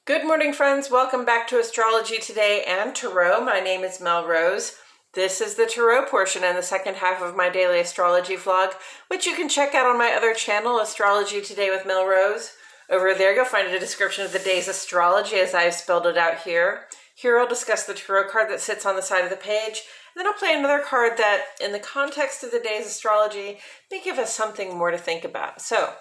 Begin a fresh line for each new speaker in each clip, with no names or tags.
Good morning, friends. Welcome back to Astrology Today and Tarot. My name is Mel Rose. This is the Tarot portion and the second half of my daily astrology vlog, which you can check out on my other channel, Astrology Today with Mel Rose. Over there, you'll find a description of the day's astrology as I've spelled it out here. Here, I'll discuss the tarot card that sits on the side of the page, and then I'll play another card that, in the context of the day's astrology, may give us something more to think about. So,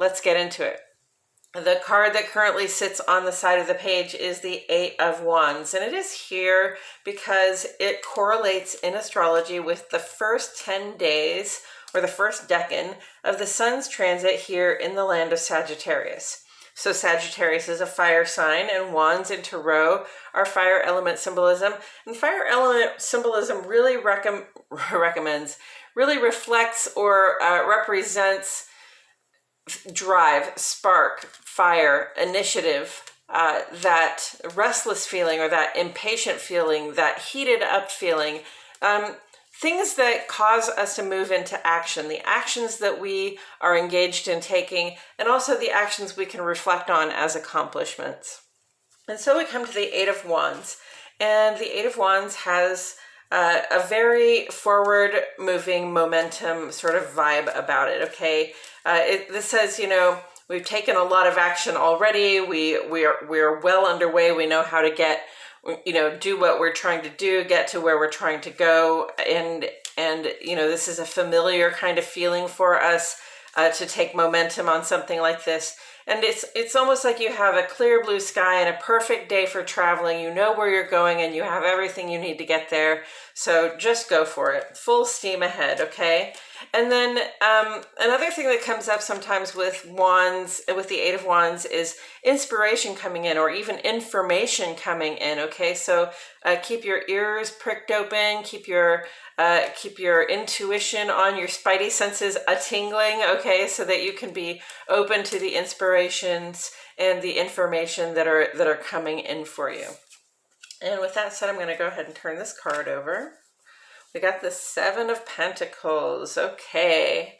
let's get into it. The card that currently sits on the side of the page is the Eight of Wands, and it is here because it correlates in astrology with the first 10 days, or the first decan, of the sun's transit here in the land of Sagittarius. So Sagittarius is a fire sign, and wands in tarot are fire element symbolism. And fire element symbolism really really reflects or represents drive, spark, fire, initiative, that restless feeling or that impatient feeling, that heated up feeling, things that cause us to move into action, the actions that we are engaged in taking, and also the actions we can reflect on as accomplishments. And so we come to the Eight of Wands, and the Eight of Wands has a very forward-moving momentum sort of vibe about it, okay? This says, we've taken a lot of action already. We're well underway. We know how to get, do what we're trying to do, get to where we're trying to go. And this is a familiar kind of feeling for us to take momentum on something like this. And it's almost like you have a clear blue sky and a perfect day for traveling. You know where you're going and you have everything you need to get there. So just go for it. Full steam ahead, okay? And then another thing that comes up sometimes with wands, with the Eight of Wands, is inspiration coming in or even information coming in, okay? So keep your ears pricked open, keep your intuition on, your spidey senses a-tingling, okay? So that you can be open to the inspirations and the information that are coming in for you. And with that said, I'm going to go ahead and turn this card over. We got the Seven of Pentacles. Okay.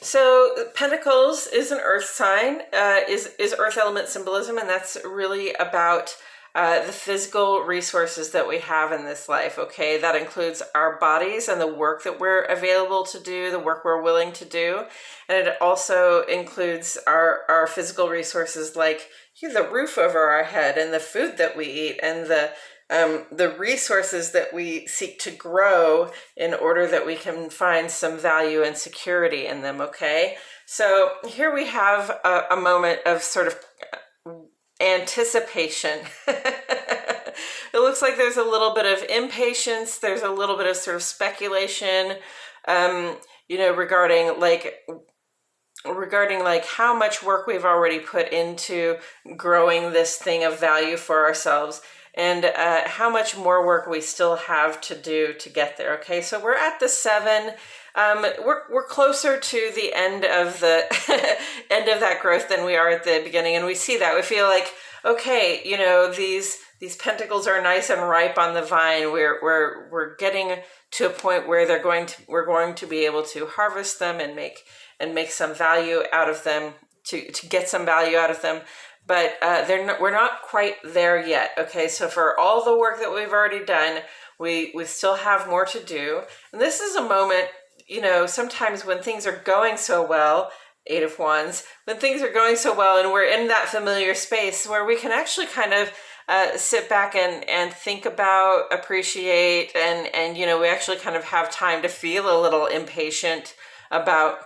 So Pentacles is an earth sign, is earth element symbolism, and that's really about the physical resources that we have in this life, okay? That includes our bodies and the work that we're available to do, the work we're willing to do. And it also includes our physical resources like the roof over our head and the food that we eat and the resources that we seek to grow in order that we can find some value and security in them, okay? So here we have a moment of sort of anticipation. It looks like there's a little bit of impatience. There's a little bit of sort of speculation, regarding like how much work we've already put into growing this thing of value for ourselves, and how much more work we still have to do to get there. Okay, so we're at the Seven. We're closer to the end of the end of that growth than we are at the beginning, and we see that. We feel like, okay, these pentacles are nice and ripe on the vine. We're getting to a point where we're going to be able to harvest them and make some value out of them, to get some value out of them. But we're not quite there yet. Okay, so for all the work that we've already done, we still have more to do. And this is a moment, sometimes when things are going so well, Eight of Wands, when things are going so well and we're in that familiar space where we can actually kind of sit back and think about, appreciate, and we actually kind of have time to feel a little impatient about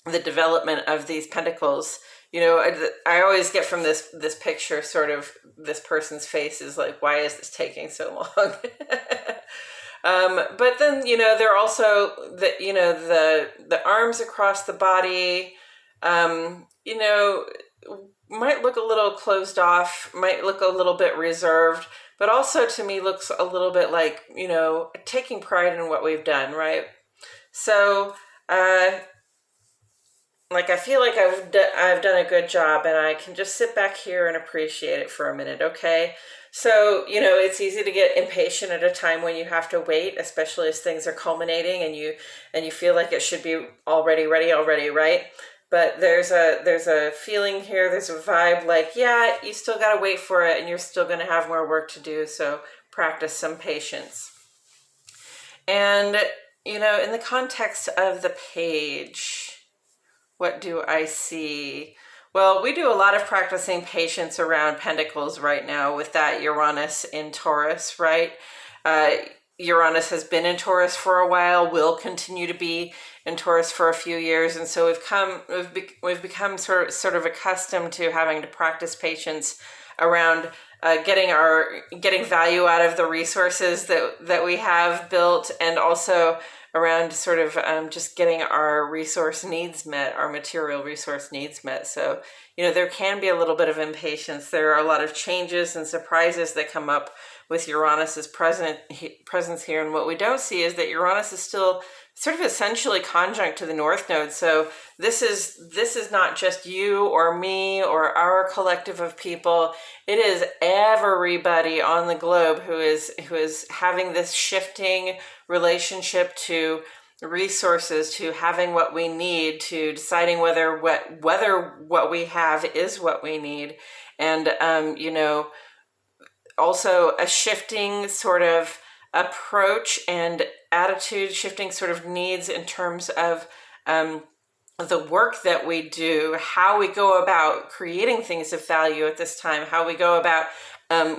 the development of these pentacles. I always get from this picture sort of this person's face is like, why is this taking so long? But then, they're also the arms across the body, might look a little closed off, might look a little bit reserved, but also to me looks a little bit like, taking pride in what we've done, right? So, I feel like I've done a good job, and I can just sit back here and appreciate it for a minute, okay? So, it's easy to get impatient at a time when you have to wait, especially as things are culminating and you feel like it should be already ready, right? but there's a feeling here, there's a vibe like, yeah, you still got to wait for it and you're still going to have more work to do, so practice some patience. And in the context of the page, what do I see? Well, we do a lot of practicing patience around Pentacles right now with that Uranus in Taurus, right? Uranus has been in Taurus for a while, will continue to be in Taurus for a few years, and so we've become sort of accustomed to having to practice patience around getting value out of the resources that we have built, and also around sort of just getting our resource needs met, our material resource needs met. So, there can be a little bit of impatience. There are a lot of changes and surprises that come up with Uranus's presence here. And what we don't see is that Uranus is still sort of essentially conjunct to the North Node. So this is not just you or me or our collective of people. It is everybody on the globe who is having this shifting relationship to resources, to having what we need, to deciding whether what we have is what we need. And also a shifting sort of approach and attitude, shifting sort of needs in terms of the work that we do, how we go about creating things of value at this time, how we go about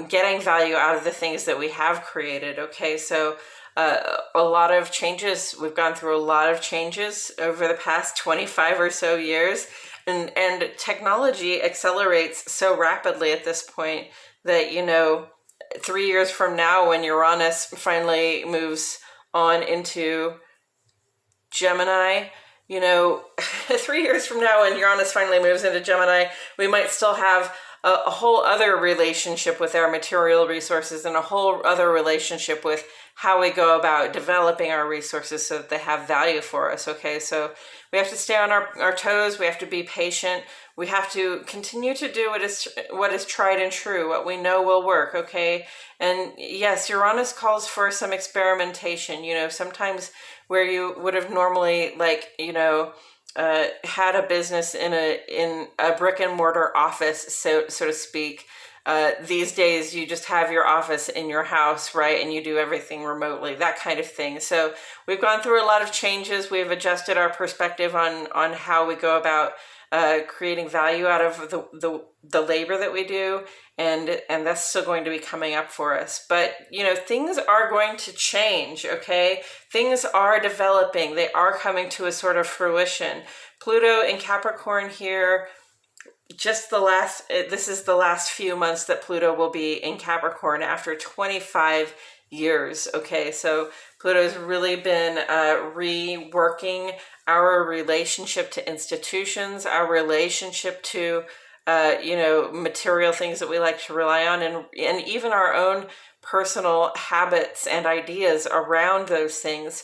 getting value out of the things that we have created. Okay, so a lot of changes. We've gone through a lot of changes over the past 25 or so years, and technology accelerates so rapidly at this point that 3 years from now, when Uranus finally moves on into Gemini, 3 years from now, when Uranus finally moves into Gemini, we might still have a whole other relationship with our material resources and a whole other relationship with how we go about developing our resources so that they have value for us. Okay, so we have to stay on our toes. We have to be patient. We have to continue to do what is tried and true, what we know will work. Okay, and yes, Uranus calls for some experimentation. Sometimes where you would have normally had a business in a brick and mortar office, so to speak. These days, you just have your office in your house, right? And you do everything remotely, that kind of thing. So we've gone through a lot of changes. We've adjusted our perspective on how we go about creating value out of the labor that we do, and that's still going to be coming up for us. But things are going to change. Okay, things are developing. They are coming to a sort of fruition. Pluto in Capricorn here. This is the last few months that Pluto will be in Capricorn after 25 years. Okay, so Pluto's really been reworking our relationship to institutions, our relationship to material things that we like to rely on, and even our own personal habits and ideas around those things.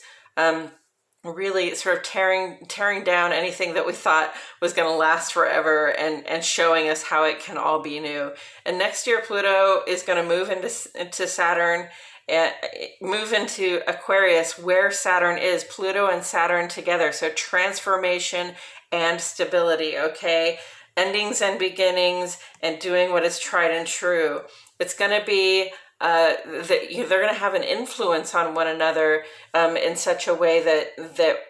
Really sort of tearing down anything that we thought was going to last forever, and showing us how it can all be new. And next year, Pluto is going to move into Saturn, and move into Aquarius, where Saturn is. Pluto and Saturn together, so transformation and stability. Okay, endings and beginnings, and doing what is tried and true. It's going to be they're going to have an influence on one another in such a way that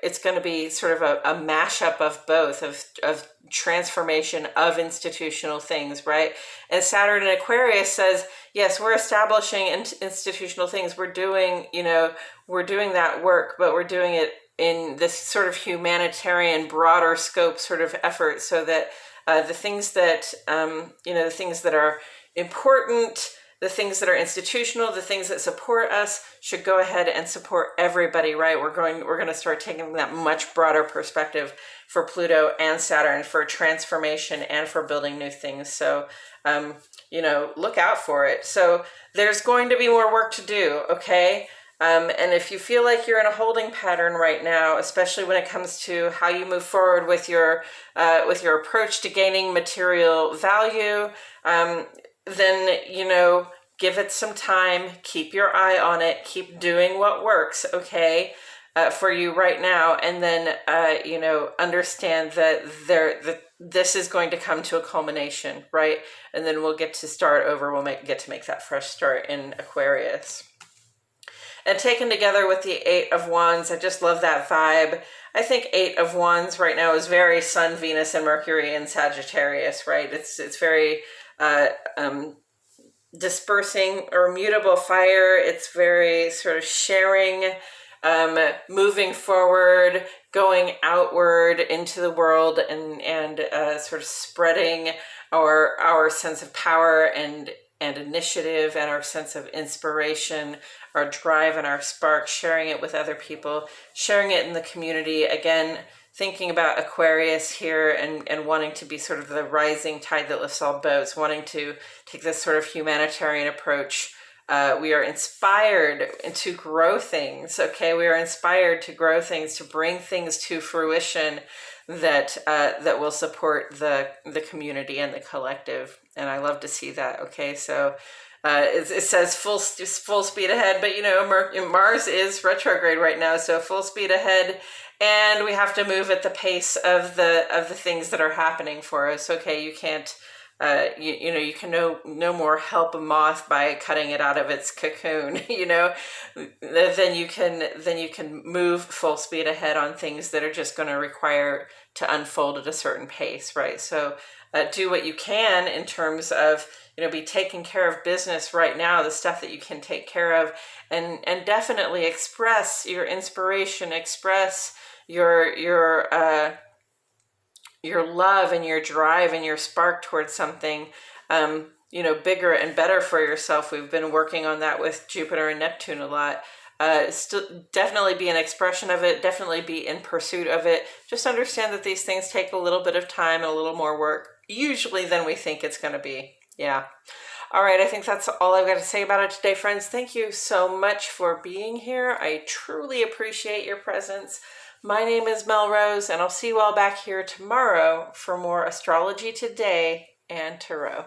it's going to be sort of a mashup of both, of transformation of institutional things, right? And Saturn in Aquarius says, yes, we're establishing institutional things. We're doing that work, but we're doing it in this sort of humanitarian, broader scope sort of effort, so that the things that the things that are important, the things that are institutional, the things that support us, should go ahead and support everybody, right? We're going to start taking that much broader perspective for Pluto and Saturn, for transformation and for building new things. So, look out for it. So there's going to be more work to do, okay? And if you feel like you're in a holding pattern right now, especially when it comes to how you move forward with your approach to gaining material value, then, give it some time, keep your eye on it, keep doing what works, okay? for you right now, and then understand that this is going to come to a culmination, right? And then we'll get to start over. We'll get to make that fresh start in Aquarius. And taken together with the Eight of Wands, I just love that vibe. I think Eight of Wands right now is very Sun, Venus, and Mercury in Sagittarius, right? It's very dispersing or mutable fire. It's very sort of sharing, moving forward, going outward into the world, and sort of spreading our sense of power and initiative, and our sense of inspiration, our drive and our spark, sharing it with other people, sharing it in the community. Again, thinking about Aquarius here, and wanting to be sort of the rising tide that lifts all boats, wanting to take this sort of humanitarian approach. We are inspired to grow things, okay? We are inspired to grow things, to bring things to fruition that will support the community and the collective. And I love to see that, okay? So it says full speed ahead, but Mars is retrograde right now, so full speed ahead, and we have to move at the pace of the things that are happening for us. Okay, you can't you can no more help a moth by cutting it out of its cocoon. Then you can move full speed ahead on things that are just going to require to unfold at a certain pace, right? So do what you can in terms of be taking care of business right now, the stuff that you can take care of, and definitely express your inspiration, express your love and your drive and your spark towards something bigger and better for yourself. We've been working on that with Jupiter and Neptune a lot. Still definitely be an expression of it, definitely be in pursuit of it. Just understand that these things take a little bit of time and a little more work usually than we think it's going to be. Yeah. All right, I think that's all I've got to say about it today, friends. Thank you so much for being here. I truly appreciate your presence. My name is Melrose, and I'll see you all back here tomorrow for more Astrology Today and Tarot.